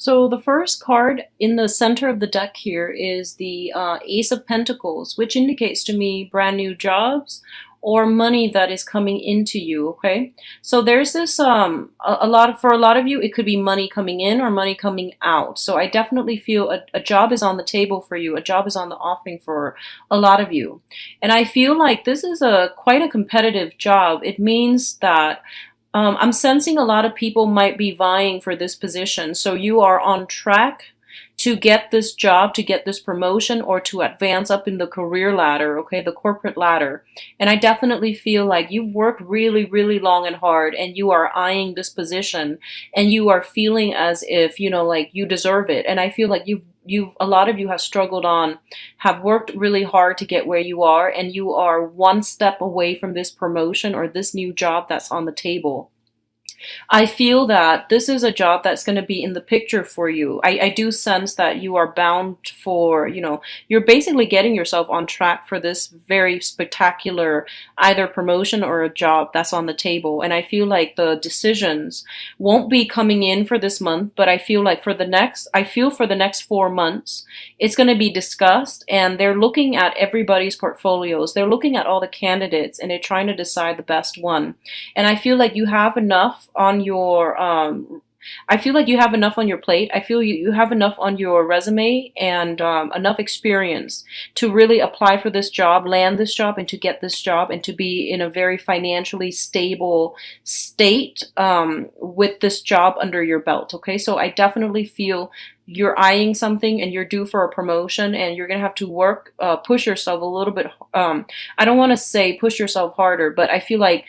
So the first card in the center of the deck here is the Ace of Pentacles, which indicates to me brand new jobs or money that is coming into you. Okay, so there's this a lot of, for a lot of you it could be money coming in or money coming out. So I definitely feel a job is on the table for you. A job is on the offering for a lot of you, and I feel like this is a quite a competitive job. It means that I'm sensing a lot of people might be vying for this position. So you are on track to get this job, to get this promotion, or to advance up in the career ladder, okay, the corporate ladder. And I definitely feel like you've worked really, really long and hard, and you are eyeing this position, and you are feeling as if, like you deserve it. And I feel like a lot of you have struggled on, have worked really hard to get where you are, and you are one step away from this promotion or this new job that's on the table. I feel that this is a job that's going to be in the picture for you. I do sense that you are bound for, you're basically getting yourself on track for this very spectacular either promotion or a job that's on the table. And I feel like the decisions won't be coming in for this month, but I feel like for the next 4 months, it's going to be discussed, and they're looking at everybody's portfolios. They're looking at all the candidates, and they're trying to decide the best one. And I feel like you have enough on your I feel like you have enough on your plate. I feel you have enough on your resume and enough experience to really apply for this job, land this job, and to get this job, and to be in a very financially stable state with this job under your belt. Okay, so I definitely feel you're eyeing something and you're due for a promotion, and you're gonna have to work, push yourself a little bit. I don't want to say push yourself harder, but I feel like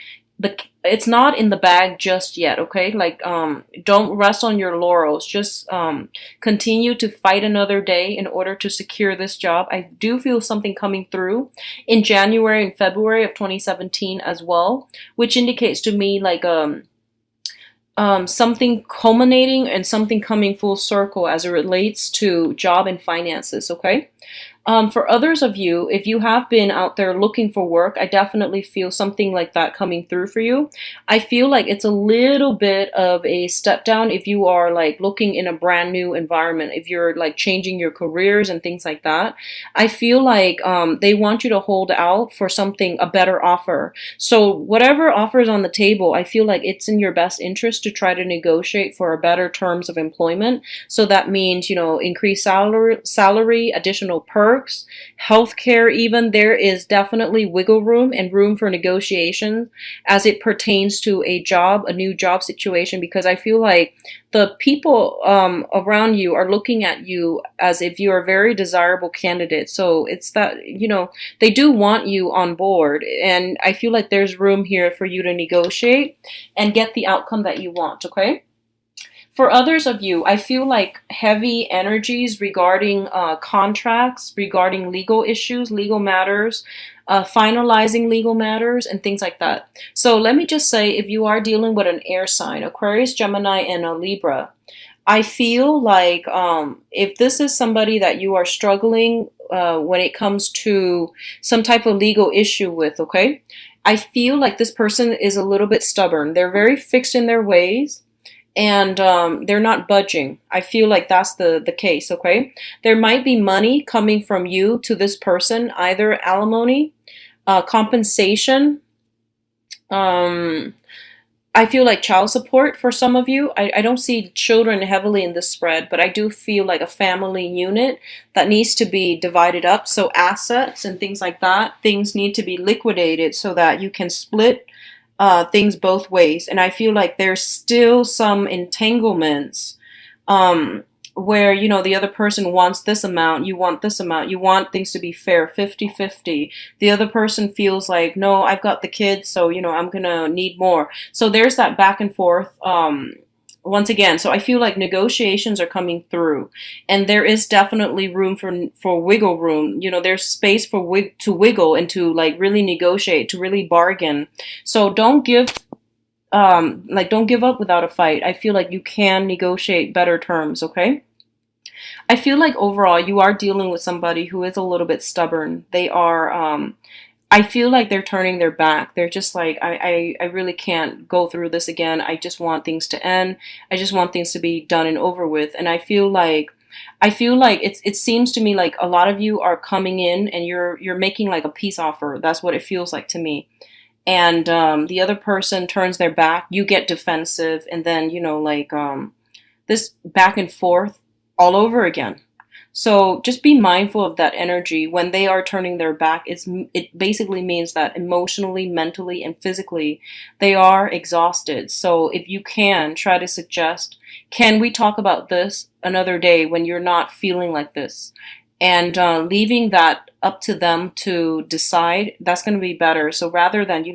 it's not in the bag just yet. Okay, like don't rest on your laurels. Just continue to fight another day in order to secure this job. I do feel something coming through in January and February of 2017 as well, which indicates to me like something culminating and something coming full circle as it relates to job and finances. Okay. For others of you, if you have been out there looking for work, I definitely feel something like that coming through for you. I feel like it's a little bit of a step down if you are like looking in a brand new environment, if you're like changing your careers and things like that. I feel like they want you to hold out for something, a better offer. So whatever offer is on the table, I feel like it's in your best interest to try to negotiate for a better terms of employment. So that means, increased salary, additional perks, healthcare even. There is definitely wiggle room and room for negotiation as it pertains to a job, a new job situation, because I feel like the people around you are looking at you as if you are a very desirable candidate. So it's that, they do want you on board. And I feel like there's room here for you to negotiate and get the outcome that you want, okay? For others of you, I feel like heavy energies regarding contracts, regarding legal issues, legal matters, finalizing legal matters, and things like that. So let me just say, if you are dealing with an air sign, Aquarius, Gemini, and a Libra, I feel like if this is somebody that you are struggling when it comes to some type of legal issue with, okay, I feel like this person is a little bit stubborn. They're very fixed in their ways, and they're not budging. I feel like that's the case, okay? There might be money coming from you to this person, either alimony, compensation. I feel like child support for some of you. I don't see children heavily in this spread, but I do feel like a family unit that needs to be divided up. So assets and things like that, things need to be liquidated so that you can split things both ways. And I feel like there's still some entanglements where, the other person wants this amount, you want this amount, you want things to be fair, 50-50. The other person feels like, no, I've got the kids, so, I'm going to need more. So there's that back and forth. Once again, so I feel like negotiations are coming through, and there is definitely room for wiggle room. There's space to wiggle and to like really negotiate, to really bargain. So don't give up without a fight. I feel like you can negotiate better terms, okay? I feel like overall you are dealing with somebody who is a little bit stubborn. They are I feel like they're turning their back. They're just like, I really can't go through this again. I just want things to end. I just want things to be done and over with. And I feel like it seems to me like a lot of you are coming in and you're making like a peace offer. That's what it feels like to me. And the other person turns their back, you get defensive, and then this back and forth all over again. So just be mindful of that energy when they are turning their back. It basically means that emotionally, mentally, and physically they are exhausted. So if you can try to suggest, can we talk about this another day when you're not feeling like this? And leaving that up to them to decide, that's going to be better. So rather than,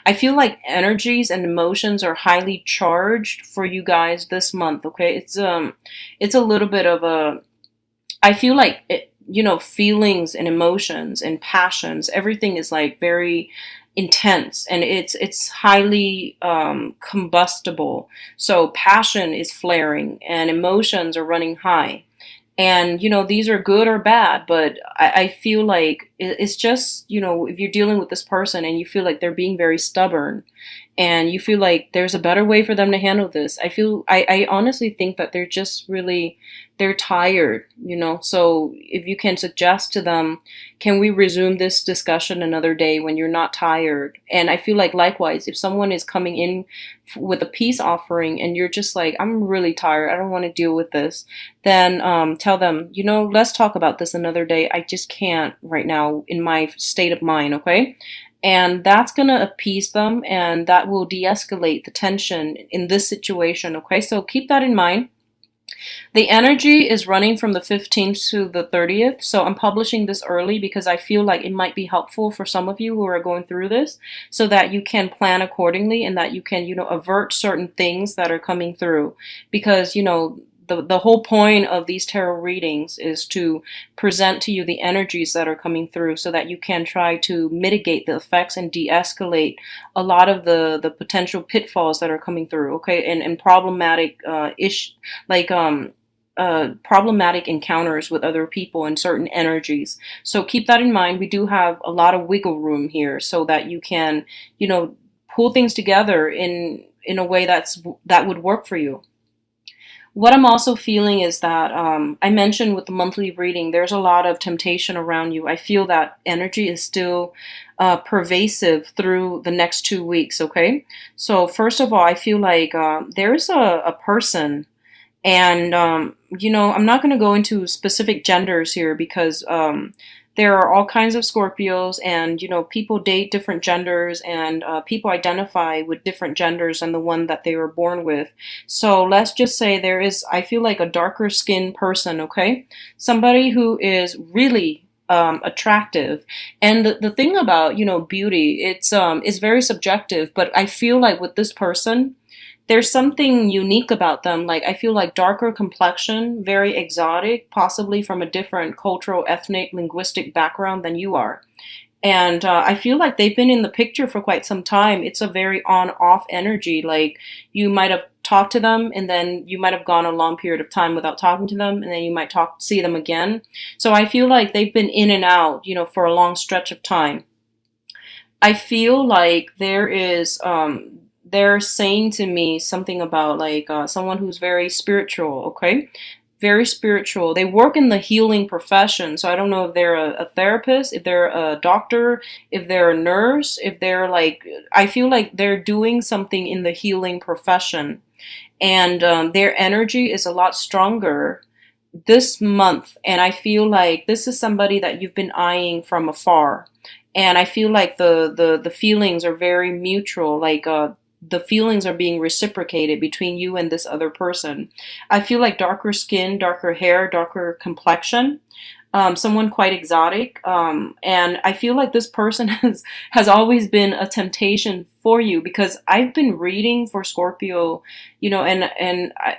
I feel like energies and emotions are highly charged for you guys this month. Okay, it's a little bit of a, I feel like feelings and emotions and passions, everything is like very intense, and it's highly combustible. So passion is flaring and emotions are running high. And these are good or bad, but I feel like it's just, if you're dealing with this person and you feel like they're being very stubborn and you feel like there's a better way for them to handle this, I honestly think that they're just really, they're tired. So if you can suggest to them, can we resume this discussion another day when you're not tired? And I feel like likewise, if someone is coming in with a peace offering and you're just like, I'm really tired, I don't want to deal with this, then tell them, let's talk about this another day. I just can't right now in my state of mind, okay? And that's going to appease them and that will de escalate the tension in this situation, okay? So keep that in mind. The energy is running from the 15th to the 30th. So I'm publishing this early because I feel like it might be helpful for some of you who are going through this so that you can plan accordingly and that you can, avert certain things that are coming through. Because, the whole point of these tarot readings is to present to you the energies that are coming through so that you can try to mitigate the effects and de-escalate a lot of the potential pitfalls that are coming through, okay? And problematic problematic encounters with other people and certain energies. So keep that in mind. We do have a lot of wiggle room here so that you can, pull things together in a way that would work for you. What I'm also feeling is that I mentioned with the monthly reading, there's a lot of temptation around you. I feel that energy is still pervasive through the next 2 weeks, okay? So first of all, I feel like there's a person, and I'm not going to go into specific genders here because there are all kinds of Scorpios, and people date different genders, and people identify with different genders than the one that they were born with. So let's just say there is, I feel like, a darker skinned person, okay? Somebody who is really attractive. And the thing about, beauty, it's very subjective, but I feel like with this person, there's something unique about them. Like, I feel like darker complexion, very exotic, possibly from a different cultural, ethnic, linguistic background than you are. And I feel like they've been in the picture for quite some time. It's a very on-off energy. Like, you might have talked to them and then you might have gone a long period of time without talking to them, and then you might see them again. So I feel like they've been in and out, for a long stretch of time. I feel like they're saying to me something about like someone who's very spiritual, okay? Very spiritual. They work in the healing profession. So I don't know if they're a therapist, if they're a doctor, if they're a nurse, if they're like, I feel like they're doing something in the healing profession. And their energy is a lot stronger this month. And I feel like this is somebody that you've been eyeing from afar. And I feel like the feelings are very mutual. Like the feelings are being reciprocated between you and this other person. I feel like darker skin, darker hair, darker complexion, someone quite exotic. And I feel like this person has always been a temptation for you because I've been reading for Scorpio,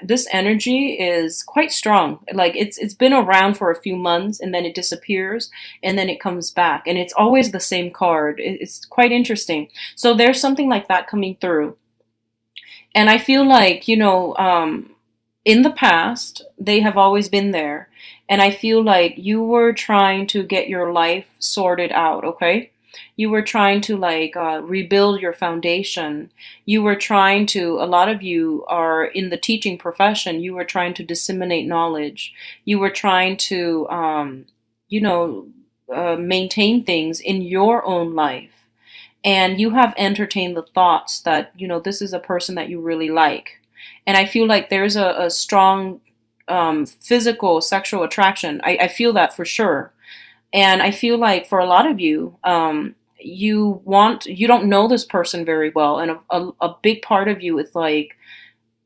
this energy is quite strong. Like it's been around for a few months and then it disappears and then it comes back and it's always the same card. It's quite interesting. So there's something like that coming through. And I feel like, in the past, they have always been there. And I feel like you were trying to get your life sorted out, okay? You were trying to like rebuild your foundation. You were trying to, a lot of you are in the teaching profession. You were trying to disseminate knowledge. You were trying to, you know, maintain things in your own life. And you have entertained the thoughts that, you know, this is a person that you really like. And I feel like there's a strong physical sexual attraction. I feel that for sure. And I feel like for a lot of you, you don't know this person very well. And a big part of you is like,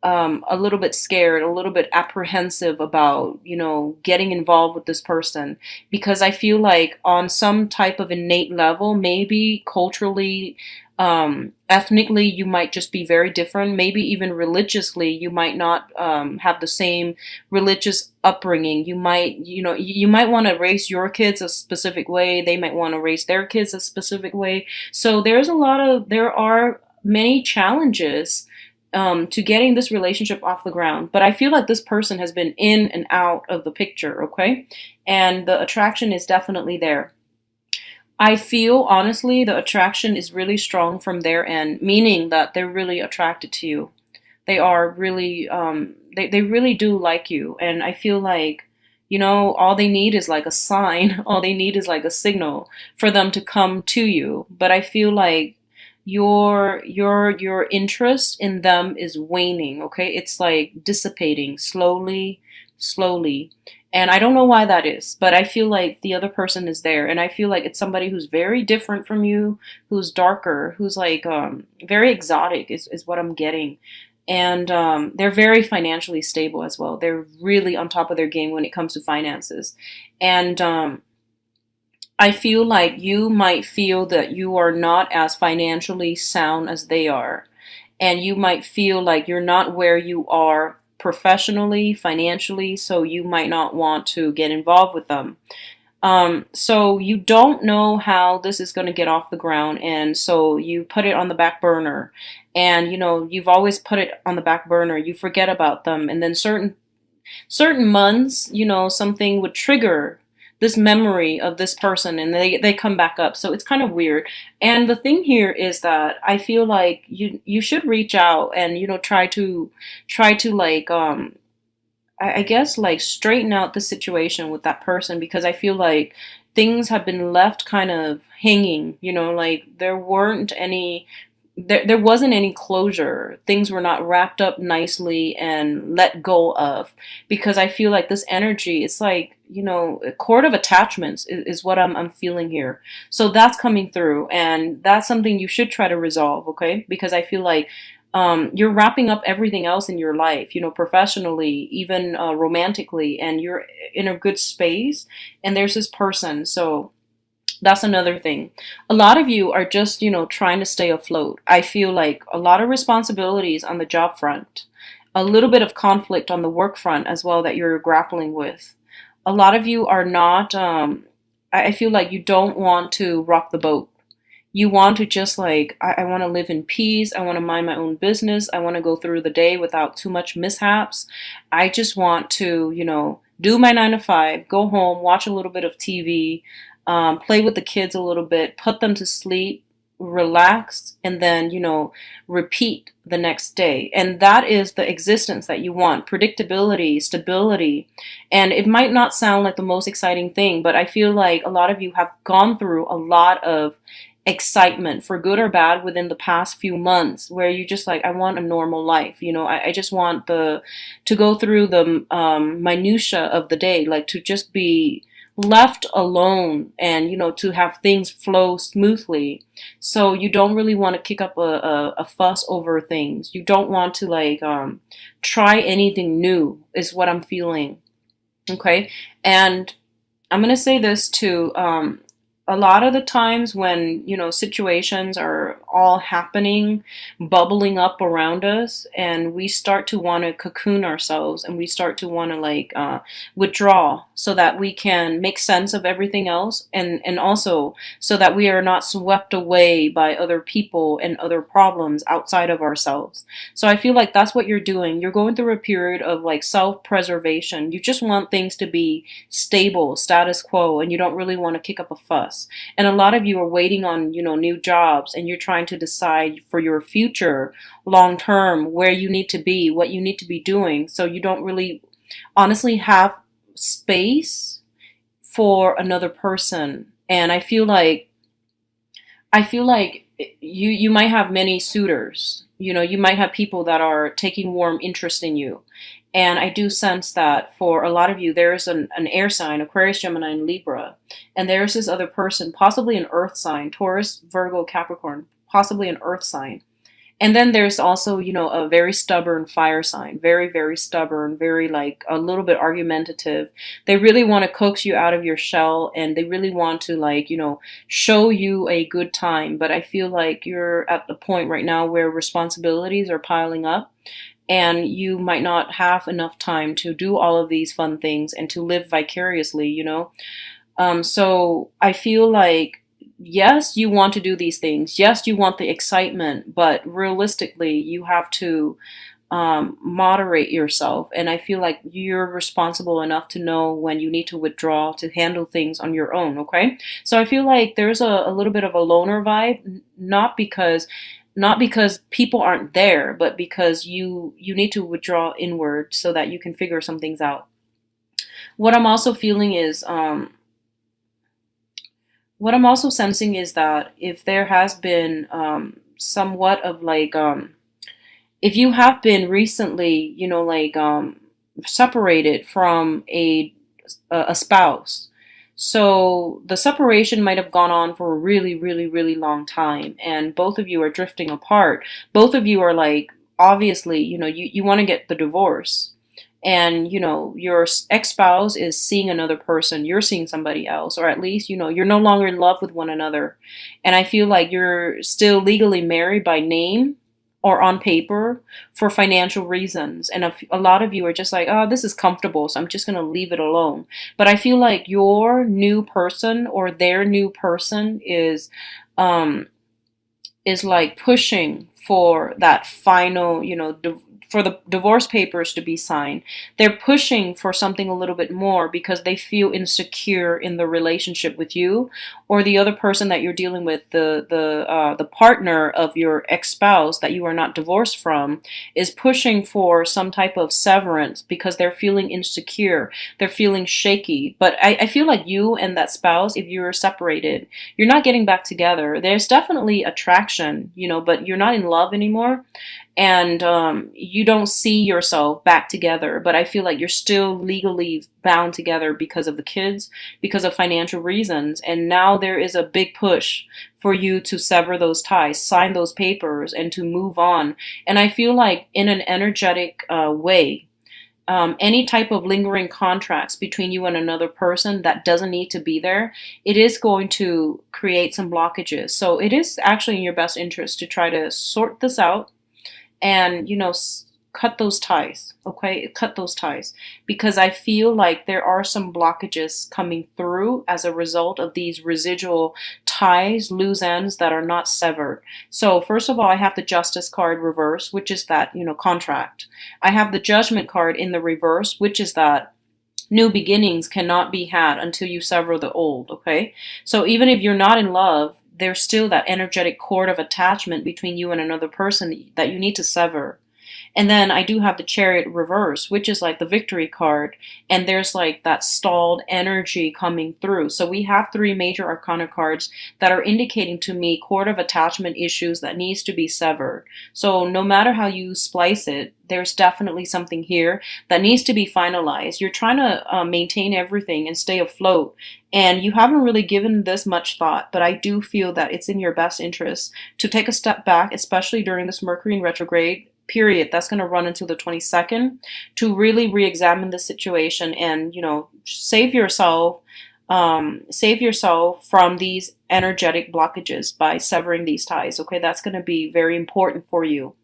a little bit scared, a little bit apprehensive about, you know, getting involved with this person. Because I feel like on some type of innate level, maybe culturally, ethnically, you might just be very different. Maybe even religiously, you might not have the same religious upbringing. You might, you know, you might want to raise your kids a specific way. They might want to raise their kids a specific way. So there are many challenges to getting this relationship off the ground. But I feel like this person has been in and out of the picture, okay? And the attraction is definitely there. I feel honestly the attraction is really strong from their end, meaning that they're really attracted to you. They are really, they really do like you. And I feel like, you know, all they need is like a sign, all they need is like a signal for them to come to you. But I feel like your interest in them is waning, okay? It's like dissipating slowly, slowly. And I don't know why that is, but I feel like the other person is there, and I feel like it's somebody who's very different from you, who's darker, who's like very exotic is what I'm getting. And they're very financially stable as well. They're really on top of their game when it comes to finances. And I feel like you might feel that you are not as financially sound as they are. And you might feel like you're not where you are professionally, financially, so you might not want to get involved with them. So you don't know how this is going to get off the ground, and so you put it on the back burner. And you know, you've always put it on the back burner. You forget about them, and then certain months, you know, something would trigger this memory of this person and they come back up. So it's kind of weird. And the thing here is that I feel like you should reach out and, you know, try to like I guess like straighten out the situation with that person, because I feel like things have been left kind of hanging, you know, like there wasn't any closure. Things were not wrapped up nicely and let go of, because I feel like this energy, it's like, you know, a cord of attachments is what I'm feeling here. So that's coming through, and that's something you should try to resolve, okay? Because I feel like you're wrapping up everything else in your life, you know, professionally, even romantically, and you're in a good space, and there's this person. So that's another thing. A lot of you are just, you know, trying to stay afloat. I feel like a lot of responsibilities on the job front, a little bit of conflict on the work front as well that you're grappling with. A lot of you are not, I feel like you don't want to rock the boat. You want to just like, I want to live in peace. I want to mind my own business. I want to go through the day without too much mishaps. I just want to, you know, do my 9 to 5, go home, watch a little bit of TV, play with the kids a little bit, put them to sleep, relax, and then, you know, repeat the next day. And that is the existence that you want: predictability, stability. And it might not sound like the most exciting thing, but I feel like a lot of you have gone through a lot of excitement, for good or bad, within the past few months, where you just like, I want a normal life, you know, I just want to go through the minutia of the day, like to just be left alone, and you know, to have things flow smoothly. So you don't really want to kick up a fuss over things. You don't want to like try anything new, is what I'm feeling. Okay. And I'm gonna say this too. A lot of the times when, you know, situations are all happening, bubbling up around us, and we start to want to cocoon ourselves, and we start to want to like withdraw so that we can make sense of everything else, and also so that we are not swept away by other people and other problems outside of ourselves. So I feel like that's what you're doing. You're going through a period of like self-preservation. You just want things to be stable, status quo, and you don't really want to kick up a fuss. success. And a lot of you are waiting on, new jobs, and you're trying to decide for your future long term where you need to be, what you need to be doing. So you don't really honestly have space for another person. And I feel like you might have many suitors. You might have people that are taking warm interest in you. And I do sense that for a lot of you, there is an air sign, Aquarius, Gemini, and Libra. And there's this other person, possibly an earth sign, Taurus, Virgo, Capricorn, possibly an earth sign. And then there's also, a very stubborn fire sign, very, very stubborn, very like a little bit argumentative. They really want to coax you out of your shell, and they really want to like, show you a good time. But I feel like you're at the point right now where responsibilities are piling up, and you might not have enough time to do all of these fun things and to live vicariously. So I feel like, yes, you want to do these things. Yes, you want the excitement, but realistically, you have to moderate yourself. And I feel like you're responsible enough to know when you need to withdraw to handle things on your own. Okay. So I feel like there's a little bit of a loner vibe, not because people aren't there, but because you need to withdraw inward so that you can figure some things out. What I'm also feeling is, what I'm also sensing is that if there has been somewhat of like, if you have been recently, like separated from a spouse, so the separation might have gone on for a really, really, really long time, and both of you are drifting apart. Both of you are like, obviously, you want to get the divorce, and your ex-spouse is seeing another person, you're seeing somebody else, or at least you're no longer in love with one another. And I feel like you're still legally married by name or on paper for financial reasons, and a lot of you are just like, oh, this is comfortable, so I'm just going to leave it alone. But I feel like your new person or their new person is like pushing for that final, for the divorce papers to be signed. They're pushing for something a little bit more because they feel insecure in the relationship with you, or the other person that you're dealing with, the partner of your ex-spouse that you are not divorced from, is pushing for some type of severance because they're feeling insecure. They're feeling shaky. But I feel like you and that spouse, if you're separated, you're not getting back together. There's definitely attraction, but you're not in love anymore. And you don't see yourself back together, but I feel like you're still legally bound together because of the kids, because of financial reasons. And now there is a big push for you to sever those ties, sign those papers, and to move on. And I feel like in an energetic way, any type of lingering contracts between you and another person that doesn't need to be there, it is going to create some blockages. So it is actually in your best interest to try to sort this out and cut those ties. Okay, cut those ties, because I feel like there are some blockages coming through as a result of these residual ties, loose ends that are not severed. So first of all, I have the Justice card reverse, which is that contract. I have the Judgment card in the reverse, which is that new beginnings cannot be had until you sever the old. Okay, so even if you're not in love, there's still that energetic cord of attachment between you and another person that you need to sever. And then I do have the Chariot reverse, which is like the Victory card. And there's like that stalled energy coming through. So we have three major arcana cards that are indicating to me cord of attachment issues that needs to be severed. So no matter how you splice it, there's definitely something here that needs to be finalized. You're trying to maintain everything and stay afloat. And you haven't really given this much thought, but I do feel that it's in your best interest to take a step back, especially during this Mercury in retrograde period that's going to run until the 22nd, to really re-examine the situation and save yourself from these energetic blockages by severing these ties. Okay, that's going to be very important for you.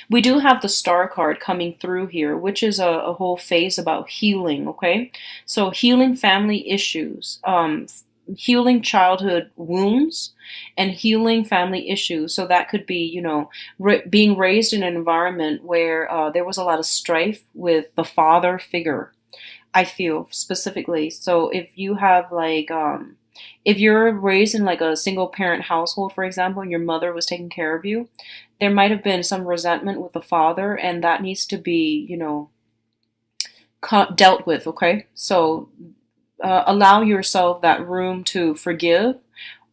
We do have the Star card coming through here, which is a whole phase about healing. Okay, so healing family issues, healing childhood wounds, and healing family issues. So that could be, being raised in an environment where there was a lot of strife with the father figure, I feel specifically. So if you have like if you're raised in like a single parent household, for example, and your mother was taking care of you, there might have been some resentment with the father, and that needs to be, dealt with, okay? So allow yourself that room to forgive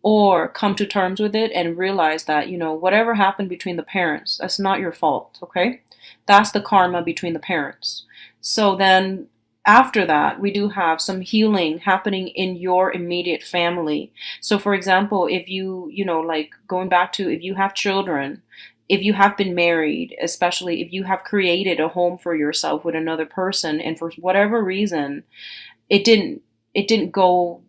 or come to terms with it and realize that, whatever happened between the parents, that's not your fault, okay? That's the karma between the parents. So then after that, we do have some healing happening in your immediate family. So for example, if like going back to if you have children, if you have been married, especially if you have created a home for yourself with another person and for whatever reason it didn't go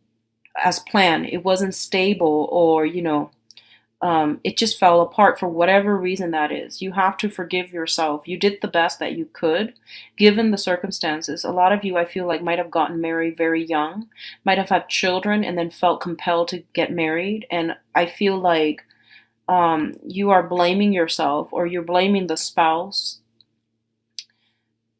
as planned. It wasn't stable, or it just fell apart for whatever reason that is. You have to forgive yourself. You did the best that you could, given the circumstances. A lot of you, I feel like, might have gotten married very young, might have had children, and then felt compelled to get married. And I feel like you are blaming yourself, or you're blaming the spouse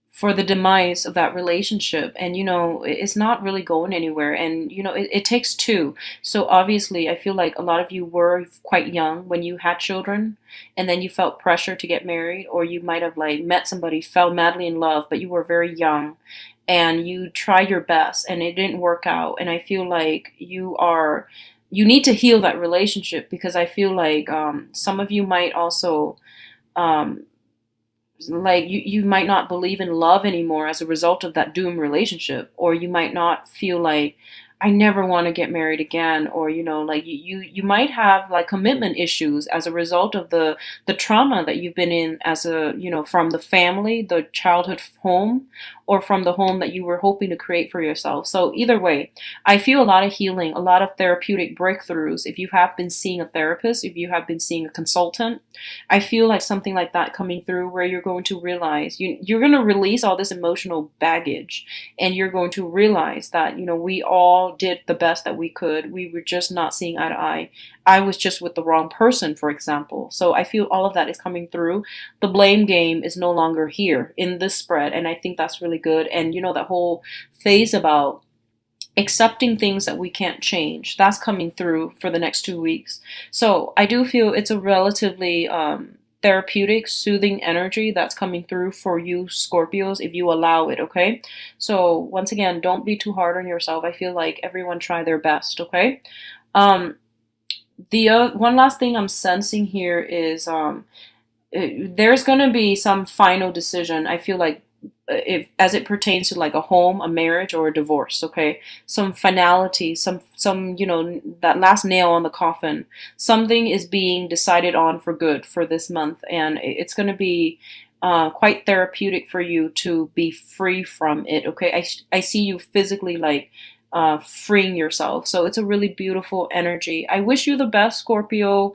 for the demise of that relationship. And it's not really going anywhere. And it takes two. So obviously I feel like a lot of you were quite young when you had children, and then you felt pressure to get married, or you might have like met somebody, fell madly in love, but you were very young and you tried your best and it didn't work out. And I feel like you need to heal that relationship, because I feel like some of you might also um, like you might not believe in love anymore as a result of that doomed relationship, or you might not feel like I never want to get married again, or like you might have like commitment issues as a result of the trauma that you've been in as a from the family, the childhood home, or from the home that you were hoping to create for yourself. So either way, I feel a lot of healing, a lot of therapeutic breakthroughs. If you have been seeing a therapist, if you have been seeing a consultant, I feel like something like that coming through, where you're going to realize you're going to release all this emotional baggage, and you're going to realize that we all did the best that we could. We were just not seeing eye to eye. I was just with the wrong person, for example. So I feel all of that is coming through. The blame game is no longer here in this spread, and I think that's really good. And that whole phase about accepting things that we can't change, that's coming through for the next 2 weeks. So I do feel it's a relatively therapeutic, soothing energy that's coming through for you Scorpios, if you allow it, okay? So once again, don't be too hard on yourself. I feel like everyone try their best, okay? um the one last thing I'm sensing here is there's going to be some final decision. I feel like if as it pertains to like a home, a marriage, or a divorce, okay? Some finality, some that last nail on the coffin. Something is being decided on for good for this month, and it's going to be quite therapeutic for you to be free from it, okay? I see you physically like freeing yourself. So it's a really beautiful energy. I wish you the best, Scorpio.